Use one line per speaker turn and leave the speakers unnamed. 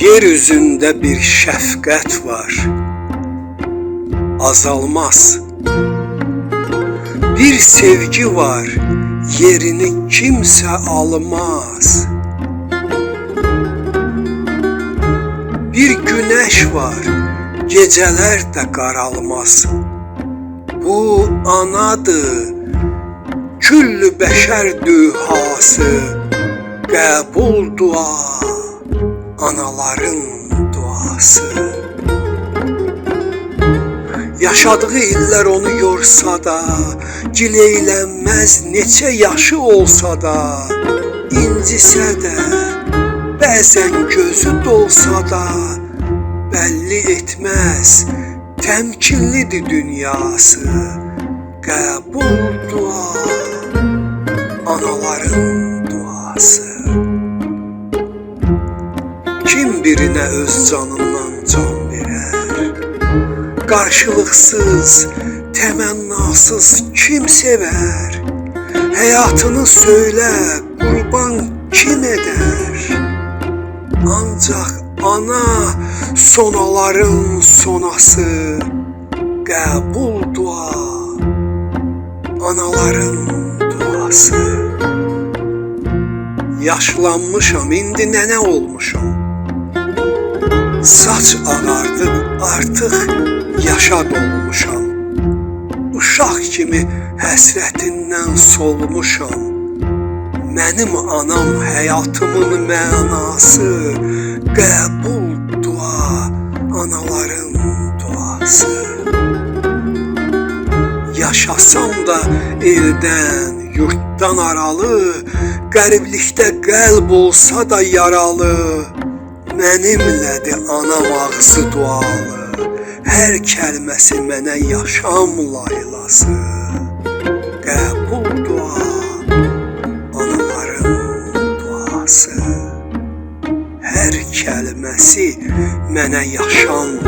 Yeryüzündə bir şəfqət var, azalmaz. Bir sevgi var, yerini kimsə almaz. Bir güneş var, gecələr də qaralmaz. Bu anadır, küllü bəşər dühası, qəbul dua, anaların duası. Yaşadığı illər onu yorsa da, gileylənməz neçə yaşı olsa da, incisə də, bəzən gözü dolsa da, bəlli etməz, təmkinlidir dünyası. Qəbul dua, anaların duası. Kim birinə öz canından can verər? Qarşılıqsız, təmənnasız kim sevər? Həyatını söylə, qurban kim edər? Ancaq ana sonaların sonası, qəbul dua, anaların duası. Yaşlanmışam, indi nənə olmuşam. Saç ağardı, artıq yaşa dolmuşam. Uşaq kimi həsrətindən solmuşam. Mənim anam həyatımın mənası, qəbul dua, anaların duası. Yaşasam da eldən, yurtdan aralı, qəriblikdə qəlb olsa da yaralı, mənimlədir anam ağzı dualı, hər kəlməsi mənə yaşam laylası. Qəbul dua, anaların duası, hər kəlməsi mənə yaşam